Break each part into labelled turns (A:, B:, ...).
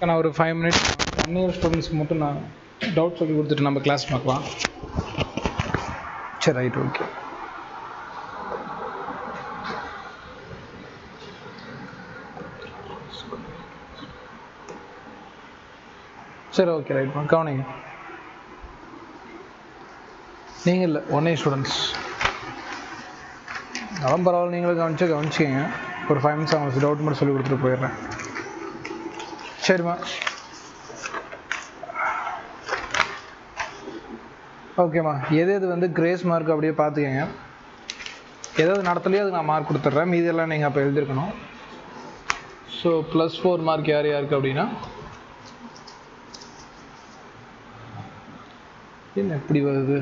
A: நான் ஒரு 5 minutes 1 year ஸ்டூடெண்ட்ஸ்க்கு மட்டும் நான் டவுட் சொல்லி கொடுத்துட்டு நம்ம கிளாஸ் பார்க்கலாம். சரி, ரைட், ஓகே. சரி, ஓகே, ரைட். கவனிங்க, நீங்கள் இல்லை 1 இயர் ஸ்டூடெண்ட்ஸ். அதான் பரவாயில்ல, நீங்களும் கவனிச்சிக்கங்க. ஒரு 5 மினிட்ஸ் அவங்களுக்கு டவுட் மட்டும் சொல்லி கொடுத்துட்டு போயிடுறேன். சரிம்மா, ஓகேம்மா. எது வந்து கிரேஸ் மார்க் அப்படியே பார்த்துக்கங்க. எதாவது நடத்தலையோ அதுக்கு நான் மார்க் கொடுத்துட்றேன். மீதெல்லாம் நீங்கள் அப்போ எழுதிருக்கணும். ஸோ +4 மார்க் யார் யாருக்கு அப்படின்னா, என்ன எப்படி வருது?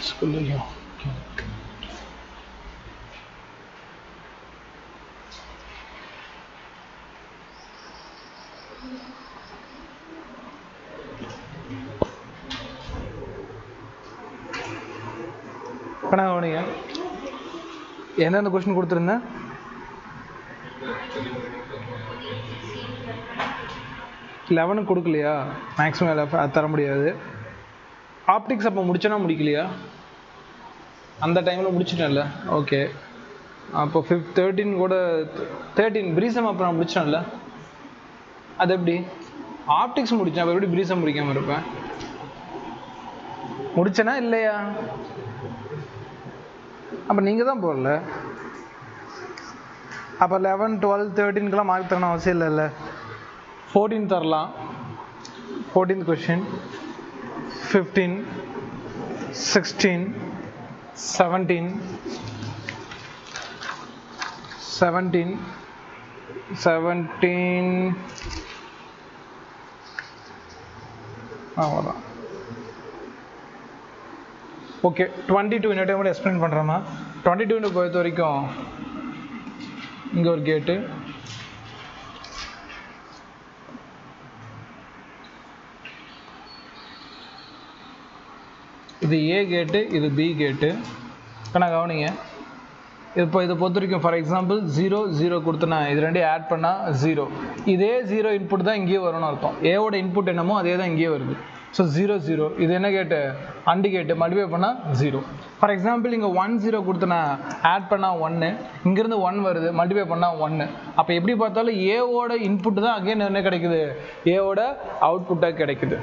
A: ஸ்கூல்லையும் கவனிங்க, எந்தெந்த கொஸ்டின் கொடுத்துருந்தேன்? 11 கொடுக்கலையா? மேக்ஸிமம் தர முடியாது. ஆப்டிக்ஸ் அப்போ முடிச்சேன்னா முடிக்கலையா? அந்த டைமில் முடிச்சிட்டேன்ல, ஓகே. அப்போ 13 கூட 13 ப்ரீசம் அப்போ நான் முடிச்சேன்ல. அது எப்படி ஆப்டிக்ஸ் முடித்தேன், அப்போ எப்படி ப்ரீசம் முடிக்காமல் இருப்பேன்? முடிச்சேனா இல்லையா? அப்போ நீங்கள் தான் போடல. அப்போ 11, 12, 13க்கெலாம் மார்க் தரணும் அவசியம் இல்லைல்ல. 14 தரலாம். 14th கொஸ்டின், 15, 16, 17, அவ்வளோதான். ஓகே, 22 இன்னொரு டைம் கூட எக்ஸ்பிளைன் பண்ணுறேம்மா. 22 பொறுத்த வரைக்கும் இங்கே ஒரு கேட்டு, இது ஏ கேட்டு, இது பி கேட்டு. ஆனால் கவனிங்க, இப்போ இதை பொறுத்த வரைக்கும் ஃபார் எக்ஸாம்பிள் 0, 0 கொடுத்தனா இது ரெண்டையும் ஆட் பண்ணால் 0. இதே 0 இன்புட் தான் இங்கேயே வரும்னு அர்த்தம். ஏவோட இன்புட் என்னமோ அதே தான் இங்கேயே வருது. ஸோ 0, 0 இது என்ன கேட்டு? அண்டு கேட்டு. மல்டிப்ளை பண்ணால் 0. ஃபார் எக்ஸாம்பிள் இங்கே 1, 0 கொடுத்தனா ஆட் பண்ணால் 1, இங்கேருந்து 1 வருது, மல்டிப்ளை பண்ணால் 1. அப்போ எப்படி பார்த்தாலும் ஏவோட இன்புட் தான் அகைன் என்ன கிடைக்குது? ஏவோட அவுட்புட்டாக கிடைக்குது.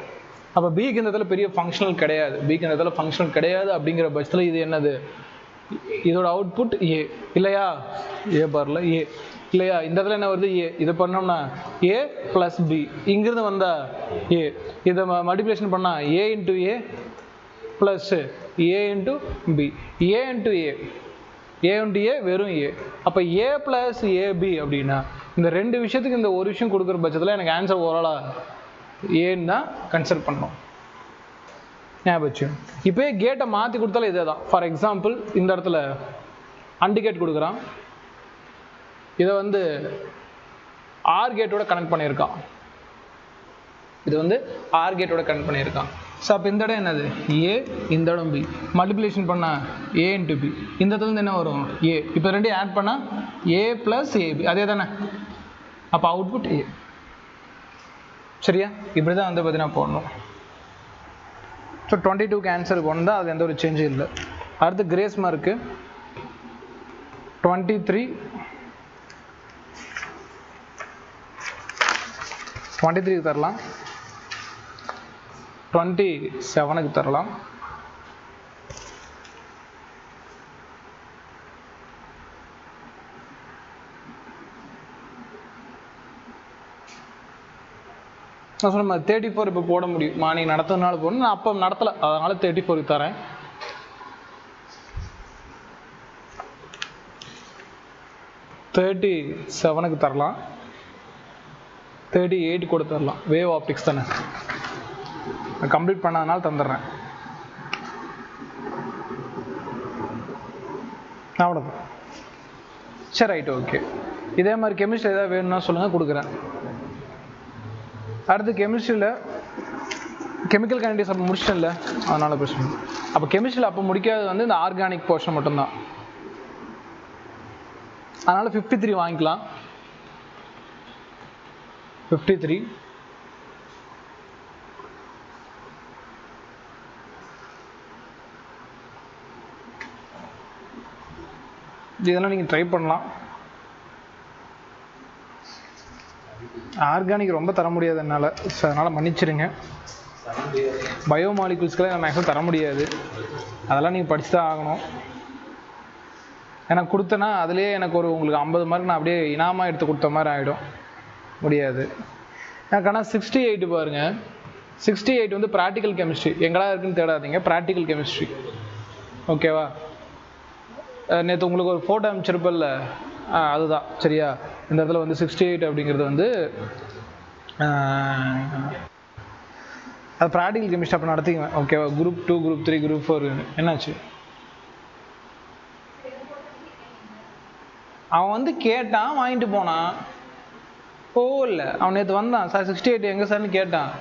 A: அப்போ பிக்கு இந்த இடத்துல பெரிய ஃபங்க்ஷனல் கிடையாது. பிக்கு இந்த இடத்துல ஃபங்க்ஷனல் கிடையாது. அப்படிங்கிற பட்சத்தில் இது என்னது? இதோட அவுட்புட் ஏ இல்லையா? ஏ பார்ல ஏ இல்லையா? இந்த இடத்துல என்ன வருது? ஏ. இது பண்ணோம்னா ஏ ப்ளஸ் பி. இங்கிருந்து வந்தா ஏ. இதை மல்டிப்ளிகேஷன் பண்ணா A into A plus A into B. A into A, A into ஏ வெறும் ஏ. அப்போ ஏ ப்ளஸ் ஏபி அப்படின்னா இந்த ரெண்டு விஷயத்துக்கு இந்த ஒரு விஷயம் கொடுக்குற பட்சத்தில் எனக்கு ஆன்சர் ஓரளவு ஏன்னு தான் கன்சிடர் பண்ணணும். ஞாபகம். இப்போ கேட்டை மாற்றி கொடுத்தாலும் இதே தான். ஃபார் எக்ஸாம்பிள் இந்த இடத்துல அண்டு கேட் கொடுக்குறான், இதை வந்து ஆர் கேட்டோட கனெக்ட் பண்ணியிருக்கான். இது வந்து ஆர் கேட்டோட கனெக்ட் பண்ணியிருக்கான். ஸோ அப்போ இந்த இடம் என்னது? ஏ, இந்த இடம் பி. மல்டிப்ளிகேஷன் பண்ணால் ஏ இன்ட்டு பி. இந்த இடத்துல என்ன வரும்? ஏ. இப்போ ரெண்டையும் ஆட் பண்ணால் ஏ ப்ளஸ் ஏபி. அதே தானே? அப்போ அவுட்புட் ஏ. சரியா? இப்படி தான் வந்து பார்த்தீங்கன்னா போடணும். ஸோ 22க்கு ஆன்சருக்கு ஒன்று தான், அது எந்த ஒரு சேஞ்சும் இல்லை. அடுத்து கிரேஸ் மார்க்கு 23, 23க்கு தரலாம், 27க்கு தரலாம், 34 இப்போ போட முடியும். மார்னிங் நடத்துறதுனால போடணும், நான் அப்போ நடத்தலை, அதனால 34க்கு தரேன். 37க்கு தரலாம், 38 கூட தரலாம். வேவ் ஆப்டிக்ஸ் தானே, கம்ப்ளீட் பண்ணாதனால தந்துடுறேன். அவ்வளோதான். சரி, ரைட், ஓகே. இதே மாதிரி கெமிஸ்ட்ரி ஏதாவது வேணும்னா சொல்லுங்கள், கொடுக்குறேன். அடுத்து கெமிஸ்ட்ரியில் கெமிக்கல் கைனடிக்ஸ் அப்போ முடிச்சிட்டேன்ல, அதனால் பிரச்சனை. அப்போ கெமிஸ்ட்ரியில் அப்போ முடிக்காதது வந்து இந்த ஆர்கானிக் போர்ஷன் மட்டும்தான். அதனால் 53 வாங்கிக்கலாம். 53. இதெல்லாம் நீங்கள் ட்ரை பண்ணலாம். ஆர்கானிக் ரொம்ப தர முடியாது என்னால், ஸோ அதனால் மன்னிச்சிடுங்க. பயோமாலிகுல்ஸ்க்கெல்லாம் நான் மேக்ஸிமம் தர முடியாது, அதெல்லாம் நீங்கள் படிச்சு தான் ஆகணும். எனக்கு கொடுத்தேன்னா அதுலேயே எனக்கு உங்களுக்கு 50 மார்க் நான் அப்படியே இனாமாக எடுத்து கொடுத்த மாதிரி ஆகிடும், முடியாது. எனக்கு ஆனால் 68 பாருங்கள். 68 வந்து ப்ராக்டிக்கல் கெமிஸ்ட்ரி. எங்கடா இருக்குன்னு தேடாதீங்க, ப்ராக்டிக்கல் கெமிஸ்ட்ரி. ஓகேவா? நேற்று உங்களுக்கு ஒரு ஃபோட்டோ அனுப்பிச்சிருப்பல்ல, அதுதான் சரியா. இந்த இடத்துல வந்து 68 அப்படிங்கிறது வந்து அது ப்ராக்டிக்கல் கெமிஸ்ட்ரி அப்போ நடத்திக்குவேன். ஓகேவா? குரூப் 2, குரூப் 3, குரூப் 4 என்னாச்சு? அவன் வந்து கேட்டான், வாங்கிட்டு போனான். இல்லை அவன் நேற்று வந்தான், சார் 68 எங்கே சார்னு கேட்டான்.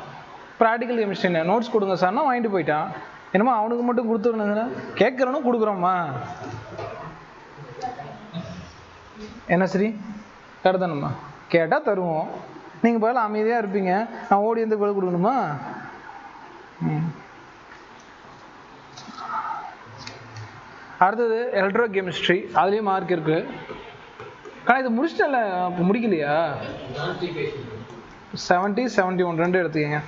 A: ப்ராக்டிக்கல் கெமிஸ்ட்ரி நோட்ஸ் கொடுங்க சார்னா வாங்கிட்டு போயிட்டான். என்னமோ அவனுக்கு மட்டும் கொடுத்துருந்தா கேட்குறனும் கொடுக்குறோம்மா. என்ன சரி கருதணுமா? கேட்டால் தருவோம், நீங்கள் பதில் அமைதியாக இருப்பீங்க, நான் ஓடி வந்து பதில் கொடுக்கணுமா? அடுத்தது எலக்ட்ரோ கெமிஸ்ட்ரி, அதுலேயும் மார்க் இருக்குது. ஆனால் இது முடிச்சிட்டல, இப்போ முடிக்கலையா? 70, 71 ரெண்டு எடுத்துக்கங்க.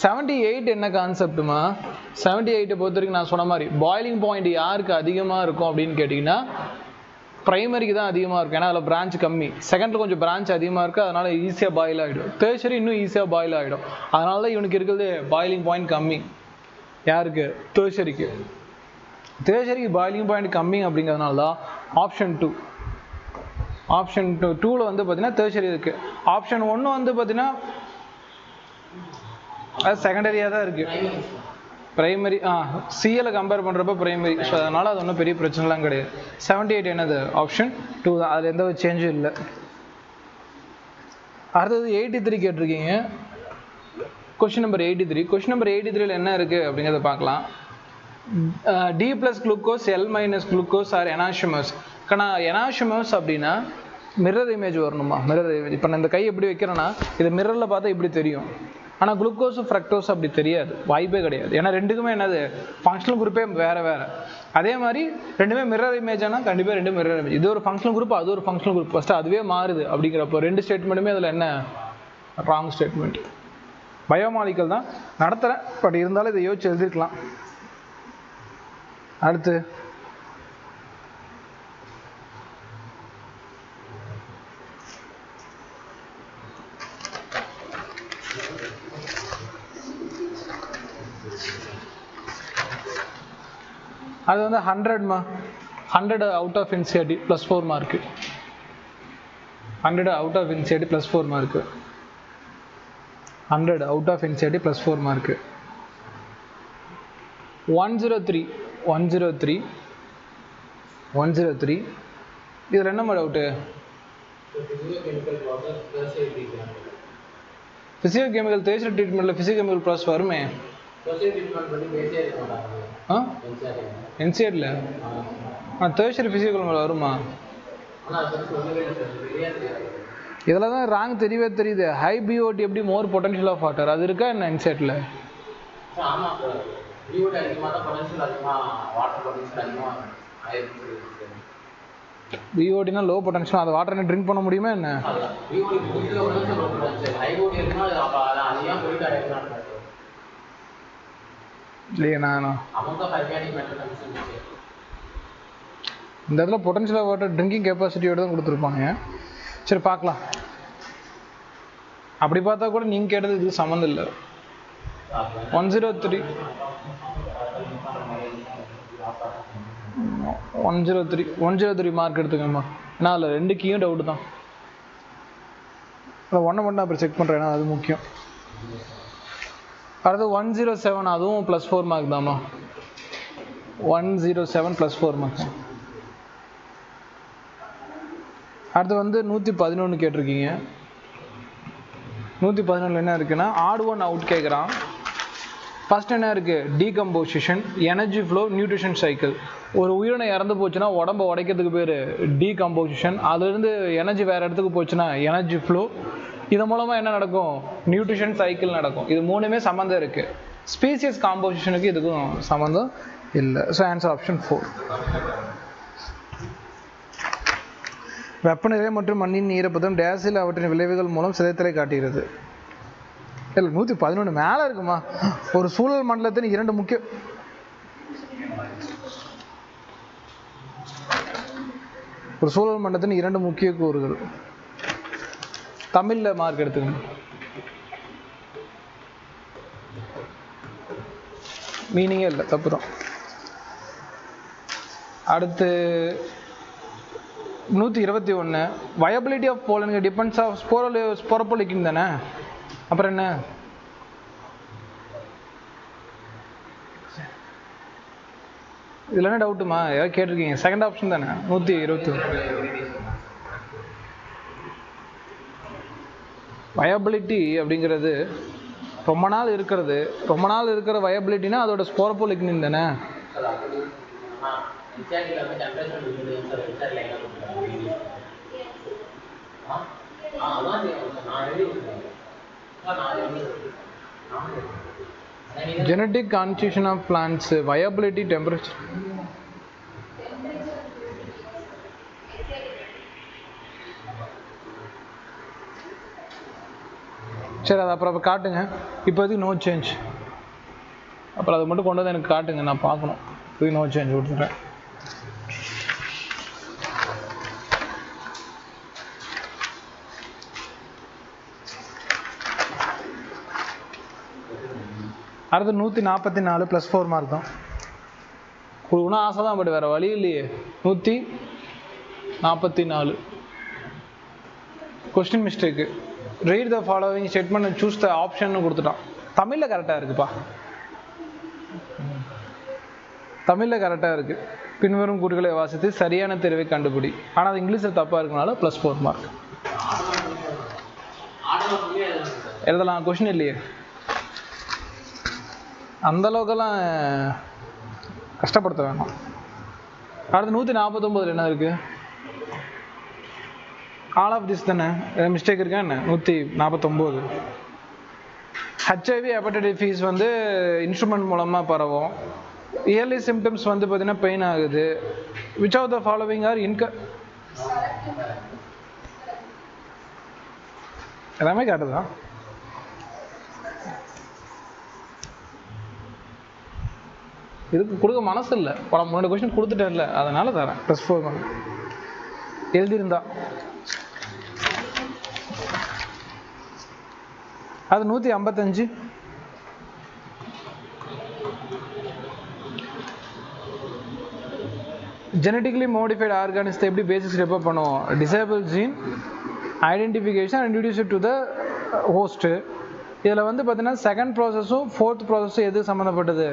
A: 78 என்ன கான்செப்டுமா? 78 பொறுத்த வரைக்கும் நான் சொன்ன மாதிரி பாயிலிங் பாயிண்ட் யாருக்கு அதிகமாக இருக்கும் அப்படின்னு கேட்டிங்கன்னா ப்ரைமரிக்கு தான் அதிகமாக இருக்கும். ஏன்னா அதில் பிரான்ச் கம்மி. செகண்டில் கொஞ்சம் பிரான்ச் அதிகமாக இருக்குது, அதனால் ஈஸியாக பாயில் ஆகிடும். தேர்ச்சரி இன்னும் ஈஸியாக பாயில் ஆகிடும். அதனால தான் இவனுக்கு இருக்கிறது பாயிலிங் பாயிண்ட் கம்மி. யாருக்கு? தேர்ச்சரிக்கு. தேர்ச்சரிக்கு பாயிலிங் பாயிண்ட் கம்மி அப்படிங்கிறதுனால தான் ஆப்ஷன் 2. ஆப்ஷன் 2ல் வந்து பார்த்தீங்கன்னா தேர்ச்சரி இருக்குது. ஆப்ஷன் 1 வந்து பார்த்தீங்கன்னா அது செகண்டரியாக தான் இருக்குது. ப்ரைமரி சிஎலை கம்பேர் பண்ணுறப்ப ப்ரைமரி, ஸோ அதனால் அது ஒன்றும் பெரிய பிரச்சனைலாம் கிடையாது. 78 என்னது? ஆப்ஷன் 2 தான், அதில் எந்த ஒரு சேஞ்சும் இல்லை. அடுத்தது 83 கேட்டிருக்கீங்க. Question number 83. கொஷின் நம்பர் 83ல் என்ன இருக்குது அப்படிங்கிறத பார்க்கலாம். D + glucose, L - glucose are enantiomers. ஆனால் எனாஷிமஸ் அப்படின்னா மிரர் இமேஜ் வரணுமா? Mirror image. இப்போ நான் இந்த கை எப்படி வைக்கிறேன்னா இது மிரரில் பார்த்தா இப்படி தெரியும். ஆனால் குளுக்கோஸ் ஃப்ரக்டோஸ் அப்படி தெரியாது, வாய்ப்பே கிடையாது. ஏன்னா ரெண்டுக்குமே என்னது ஃபங்க்ஷனல் குரூப்பே வேறு வேறு. அதே மாதிரி ரெண்டுமே மிரர் இமேஜ்னா கண்டிப்பாக ரெண்டு மிரர் இமேஜ். இது ஒரு ஃபங்க்ஷனல் குரூப், அது ஒரு ஃபங்க்ஷனல் குரூப். ஃபஸ்ட்டு அதுவே மாறுது அப்படிங்கிறப்போ ரெண்டு ஸ்டேட்மெண்ட்டுமே அதில் என்ன ராங் ஸ்டேட்மெண்ட். பயோமாலிக்கல் தான் நடத்துகிறேன், பட் இருந்தாலும் இதை யோசிச்சு எழுதிருக்கலாம். அடுத்து அது வந்து 100மா, 100 out of NCERT +4 mark. 100 out of NCERT +4 mark. 100 out of NCERT +4 mark. 103 103 103 இதில் என்னம்மா டவுட்டு? ஃபிசிக்கோ கெமிக்கல் தேய்ச்சல் ட்ரீட்மெண்ட்டில் ஃபிசிக்கோ கெமிக்கல் ப்ராசஸ் வருமே. என்சிஆர்டில் தேர்ச்சரி ஃபிசிக்கல் வருமா? இதில் தான் ராங் தெரியவே தெரியுது. ஹை பிஓடி எப்படி மோர் பொட்டன்ஷியல் ஆஃப் வாட்டர், அது இருக்கா என்ன என்சிஆர்டில்? பிஓடினா லோ பொட்டன்ஷியல், அது வாட்டர் ட்ரிங்க் பண்ண முடியுமா என்ன? இல்லையே நானும் இந்த இடத்துல பொட்டன்ஷியல் ஆஃப் வாட்டர் ட்ரிங்கிங் கெப்பாசிட்டியோடு தான் கொடுத்துருப்பாங்க. சரி பார்க்கலாம். அப்படி பார்த்தா கூட நீங்கள் கேட்டது இதுக்கு சம்மந்தம் இல்லை. 103 103 மார்க் எடுத்துக்கம்மா. ஏன்னா அதில் ரெண்டு கீயும் டவுட்டு தான். அதை ஒன்றை மட்டும் அப்புறம் செக் பண்ணுறேன், ஏன்னா அது முக்கியம். அடுத்து 107, அதுவும் +4 மார்க் தாம்மா. 107 +4 மார்க். அடுத்து வந்து 111 கேட்டிருக்கீங்க. 111 என்ன இருக்குன்னா ஆட் ஒன் அவுட் கேட்குறான். ஃபர்ஸ்ட் என்ன இருக்குது? Decomposition, energy flow, nutrition cycle. ஒரு உயிரினை இறந்து போச்சுன்னா உடம்பை உடைக்கிறதுக்கு பேர் டீகம்போசிஷன். அதுலேருந்து எனர்ஜி வேறு இடத்துக்கு போச்சுன்னா எனர்ஜி ஃப்ளோ. இது மூலமாக என்ன நடக்கும்? நியூட்ரிஷன் சைக்கிள் நடக்கும். இது மூணுமே சம்மந்தம் இருக்குது. ஸ்பீசியஸ் காம்போசிஷனுக்கு இதுக்கும் சம்மந்தம் இல்லை. So answer option 4. வெப்பநிலை மற்றும் மண்ணின் ஈரப்பதம் டேஸில் அவற்றின் விளைவுகள் மூலம் சிதைத்தலை காட்டுகிறது. இல்லை 111 மேலே இருக்குமா? ஒரு சூழல் மண்டலத்தின் 2 முக்கிய கூறுகள். தமிழில் மார்க் எடுத்துக்கணும். மீனிங்கே இல்லை, தப்பு தான். அடுத்து 121 viability of pollen depends of sporopollenin தானே. அப்புறம் என்ன? இதில் என்ன டவுட்டுமா? ஏதாவது கேட்டிருக்கீங்க? செகண்ட் ஆப்ஷன் தானே 121. வயபிலிட்டி அப்படிங்கிறது ரொம்ப நாள் இருக்கிற வயபிலிட்டினா அதோட ஸ்போரோபோலிக்னின் தானே. Genetic constitution of plants, viability, temperature. சரி, அது அப்புறம் காட்டுங்க. இப்போதைக்கு நோ சேஞ்ச். அப்புறம் அதை மட்டும் கொண்டு வந்து எனக்கு காட்டுங்க, நான் பார்க்கணும். இப்போதைக்கு நோ சேஞ்ச் கொடுத்துட்டேன். அடுத்து 144 +4 மார்க் தான். கொடுக்கணும் ஆசை தான், பட் வேறு வழி இல்லையே. 144 question mistake. Read the following statement and choose the option கொடுத்துட்டான். தமிழில் கரெக்டாக இருக்குப்பா, தமிழில் கரெக்டாக இருக்குது. பின்வரும் கூறுகளை வாசித்து சரியான தேர்வை கண்டுபிடி. ஆனால் அது இங்கிலீஷில் தப்பாக இருக்கனால +4 மார்க். எழுதலாம், கொஸ்டின் இல்லையே. அந்தளவுக்கெல்லாம் கஷ்டப்படுத்த வேணாம். அடுத்து 149 என்ன இருக்குது? ஆல் ஆஃப் திஸ் தானே, மிஸ்டேக் இருக்கா என்ன? 149 HIV ஹெப்படைட்டிஸ் வந்து இன்ஸ்ட்ருமெண்ட் மூலமாக பரவும். இயர்லி சிம்டம்ஸ் வந்து பார்த்தீங்கன்னா பெயின் ஆகுது. Which of the following are எல்லாமே காட்டுதான். இதுக்கு கொடுக்க மனசு இல்லை. படம் முன்னாடி கொஸ்டின் கொடுத்துட்டேன்ல, அதனால தரேன் +4 மார்க். எழுதியிருந்தா அது 155. ஜெனட்டிக்கலி மோடிஃபைடு ஆர்கானிசத்தை எப்படி பேசிக்ஸ் ரெஃபர் பண்ணுவோம்? Disable gene, identification, introduce to the host. இதில் வந்து பார்த்தீங்கன்னா செகண்ட் ப்ராசஸும் ஃபோர்த் ப்ராசஸும் எது சம்மந்தப்பட்டது?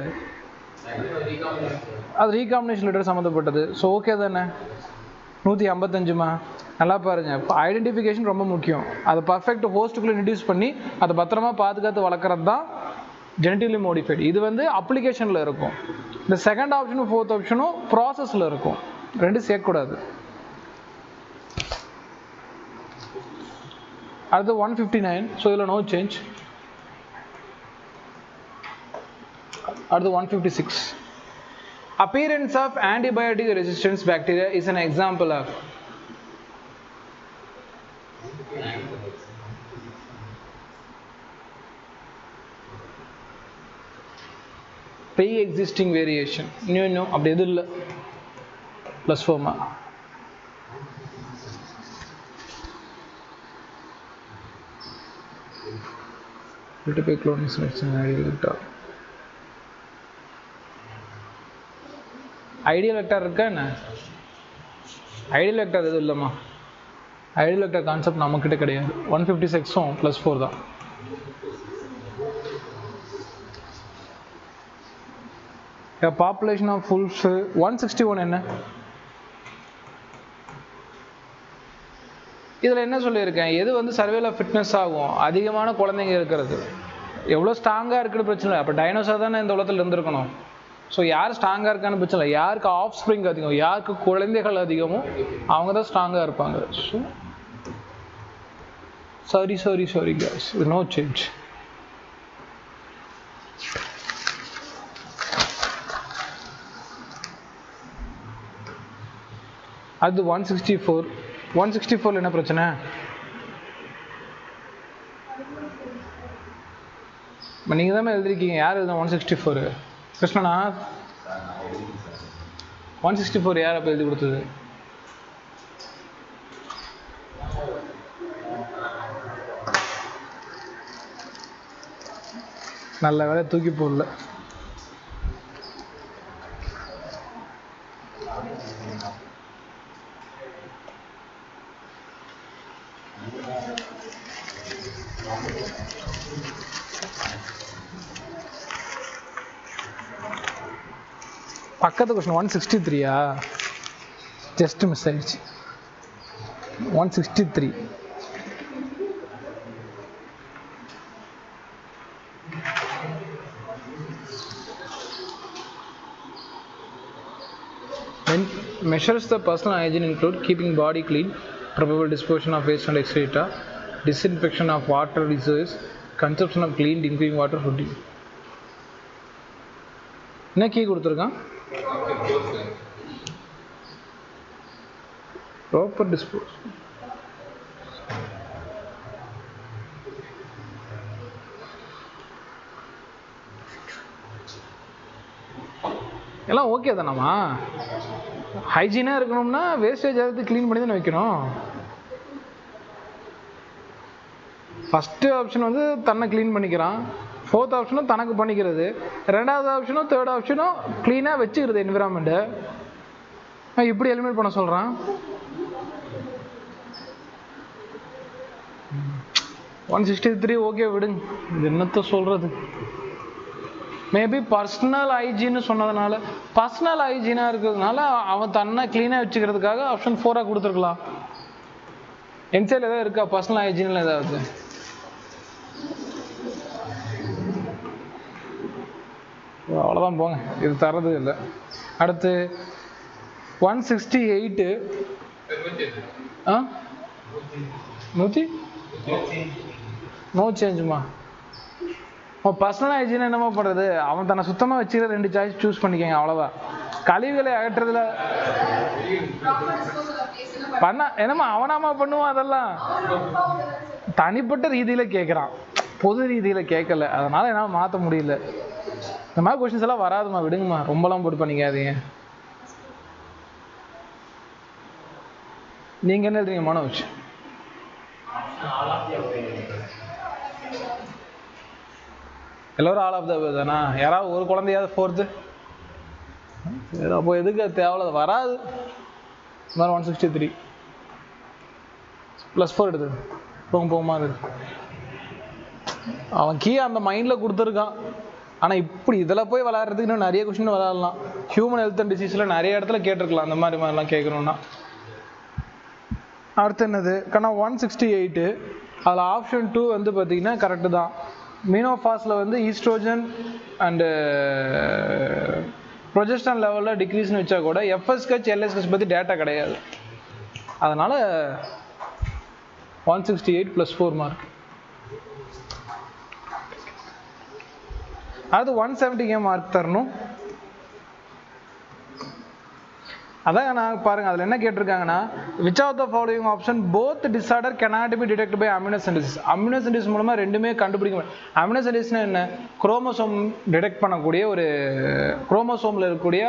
A: அது ரீகாம்பினேஷன் ரிலேட்டட் சம்மந்தப்பட்டது. ஸோ ஓகே தானே? 155மா? நல்லா பாருங்க, ஐடென்டிஃபிகேஷன் ரொம்ப முக்கியம். அதை பர்ஃபெக்ட் ஹோஸ்ட்டுக்குள்ளே இன்ட்ரடியூஸ் பண்ணி அதை பத்திரமா பாதுகாத்து வளர்க்குறது தான் ஜெனட்டிக்கலி மோடிஃபைடு. இது வந்து அப்ளிகேஷனில் இருக்கும். இந்த செகண்ட் ஆப்ஷனும் ஃபோர்த் ஆப்ஷனும் ப்ராசஸில் இருக்கும். ரெண்டும் சேர்க்கக்கூடாது. அடுத்து 159. ஸோ இதில் நோ சேஞ்ச். அடுத்து 156. Appearance of antibiotic resistance bacteria is an example of pre-existing variation. No, அப்படி எதுவும் இல்லை. +4 multiple cloning selection ideal vector. Ideal vector இருக்கா என்ன? ஐடியல் வெக்டார் எதுவும் இல்லைம்மா. ஐடியல் வெக்டார் கான்செப்ட் நம்மக்கிட்ட கிடையாது. 156ம் +4 தான். பாப்புலேஷன் ஆஃப் ஃபுல்ஸ் 161 என்ன? இதில் என்ன சொல்லியிருக்கேன், எது வந்து சர்வேல ஃபிட்னஸ் ஆகும், அதிகமான குழந்தைங்க இருக்கிறது. எவ்வளோ ஸ்ட்ராங்காக இருக்குன்னு பிரச்சனை இல்லை. அப்போ டைனோசர் தானே இந்த உலகத்தில் இருந்திருக்கணும். ஸோ யார் ஸ்ட்ராங்காக இருக்கான்னு பிரச்சனை இல்லை. யாருக்கு ஆஃப் ஸ்ப்ரிங் அதிகம், யாருக்கு குழந்தைகள் அதிகமோ அவங்க தான் ஸ்ட்ராங்காக இருப்பாங்க. So sorry guys, no change. அது 164. 164 என்ன பிரச்சனை? நீங்கள் தானே எழுதிருக்கீங்க. யார் எழுதுனா 164? கிருஷ்ணனா? 164 யார் அப்போ எழுதி கொடுத்தது? நல்ல வேலை தூக்கி போடல. பக்கத்து கொஸ்டின் 163யா? ஜஸ்ட் மிஸ் ஆயிடுச்சு. 163. When measures the personal hygiene include keeping body clean, proper disposition of waste and excreta, disinfection of water reservoirs, consumption of clean drinking water, food. என்ன கீ கொடுத்துருக்கான்? Proper dispose. எல்லாம் okay தானம்மா? ஹைஜீனாக இருக்கணும்னா wastage எடுத்து clean பண்ணி தானே வைக்கணும். First option வந்து தன்னை க்ளீன் பண்ணிக்கிறான், ஃபோர்த் ஆப்ஷனும் தனக்கு பண்ணிக்கிறது, ரெண்டாவது ஆப்ஷனும் தேர்ட் ஆப்ஷனும் க்ளீனாக வச்சுக்கிறது என்விரான்மெண்ட்டு. இப்படி எலிமினேட் பண்ண சொல்கிறான். 163 ஓகே விடுங்க, என்னத்த சொல்கிறது. மேபி பர்சனல் ஹைஜீன்னு சொன்னதுனால, பர்சனல் ஹைஜீனாக இருக்கிறதுனால அவன் தன்னை க்ளீனாக வச்சுக்கிறதுக்காக ஆப்ஷன் 4 கொடுத்துருக்கலாம். என்சைடில் ஏதாவது இருக்கா பர்சனல் ஹைஜீனில் ஏதாவது? அவ்வளோதான் போங்க, இது தரது இல்லை. அடுத்து 168. 100 நோ சேஞ்சுமா. பர்சனல் ஹைஜீன் என்னமா பண்ணுறது, அவன் தன்னை சுத்தமாக வச்சுக்கிற 2 சாய்ஸ் சூஸ் பண்ணிக்கங்க, அவ்வளோதான். கழிவுகளை அகற்றுறதுல பண்ண என்னமா அவனாமா பண்ணுவான், அதெல்லாம் தனிப்பட்ட ரீதியில் கேட்குறான், பொது ரீதியில் கேட்கல, அதனால் என்னால் மாற்ற முடியல. இந்த மாதிரி கொஸ்டின்ஸ் எல்லாம் வராதுமா, விடுங்கம்மா, ரொம்பலாம் போட்டு பண்ணிக்காதீங்க. நீங்கள் என்ன எழுதுறீங்க மனோஜ்? எல்லோரும் ஆல் ஆஃப் த வே தானா? யாராவது ஒரு குழந்தையாவது 4th? அப்போ எதுக்கு தேவையில்ல, வராது. இந்த மாதிரி 163 +4 எடுத்து போகுமா இருக்கு. அவன் கீ அந்த மைண்டில் கொடுத்துருக்கான். ஆனால் இப்படி இதில் போய் விளையாடுறதுக்கு இன்னும் நிறைய கொஸ்டின் விளையாடலாம். ஹியூமன் ஹெல்த் அண்ட் டிசீஸில் நிறைய இடத்துல கேட்டிருக்கலாம் அந்த மாதிரிலாம் கேட்கணுன்னா. அடுத்து என்னது கண்ணா 168. அதில் ஆப்ஷன் 2 வந்து பார்த்தீங்கன்னா கரெக்டு தான். மீனோஃபாஸில் வந்து ஈஸ்ட்ரோஜன் அண்டு ப்ரொஜெஸ்ட்ரான் லெவலில் டிக்ரீஸ்னு வச்சா கூட எஃப்எஸ்ஹெச் எல்எஸ்ஹெச் பற்றி டேட்டா கிடையாது. அதனால் 168 +4 மார்க். அது 170 மார்க் தரணும். அதான் நான் பாருங்க, அதில் என்ன கேட்டிருக்காங்கன்னா, which of the following option both disorder cannot be detected by amniocentesis. amniocentesis மூலமாக ரெண்டுமே கண்டுபிடிக்க முடியும். amniocentesis என்ன? குரோமோசோம் டிடெக்ட் பண்ணக்கூடிய ஒரு, குரோமோசோமில் இருக்கக்கூடிய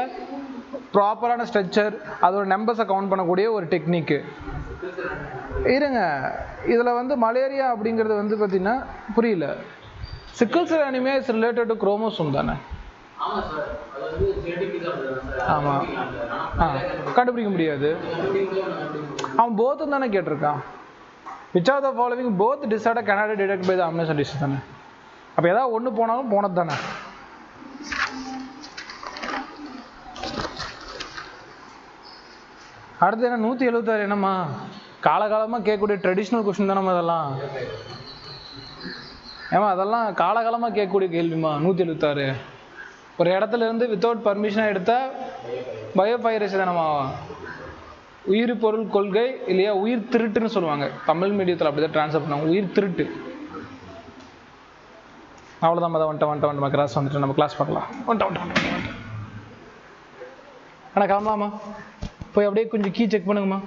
A: ப்ராப்பரான ஸ்ட்ரக்சர், அதோட நம்பர்ஸை கவுண்ட் பண்ணக்கூடிய ஒரு டெக்னிக்கு. இருங்க, இதில் வந்து மலேரியா அப்படிங்கிறது வந்து பார்த்தீங்கன்னா புரியல. Sickle cell anaemia is related to chromosome தானே? ஆமாம், கண்டுபிடிக்க முடியாது. அவன் போத்தும் தானே கேட்டிருக்கான். Which of the following both disorder cannot be detected by the amniocentesis தானே? அப்போ ஏதாவது ஒன்று போனாலும் போனது தானே. அடுத்து என்ன 176 என்னம்மா? காலகாலமாக கேட்கக்கூடிய ட்ரெடிஷ்னல் கொஸ்டின் தானே அதெல்லாம். ஏமா அதெல்லாம் காலகாலமாக கேட்கக்கூடிய கேள்விமா. 176 ஒரு இடத்துல இருந்து வித்தவுட் பர்மிஷனாக எடுத்தால் பயோபைரசி தானம்மா. உயிர் பொருள் கொள்கை இல்லையா, உயிர் திருட்டுன்னு சொல்லுவாங்க தமிழ் மீடியத்தில், அப்படி தான் ட்ரான்ஸ்ஃபர் பண்ணுவாங்க, உயிர் திருட்டு. அவ்வளோதான் வந்துட்டோம் கிளாஸ் வந்துட்டு நம்ம கிளாஸ் பார்க்கலாம். வந்துட்டோம் ஆனால் கிளம்பலாமா? போய் அப்படியே கொஞ்சம் கீ செக் பண்ணுங்கம்மா.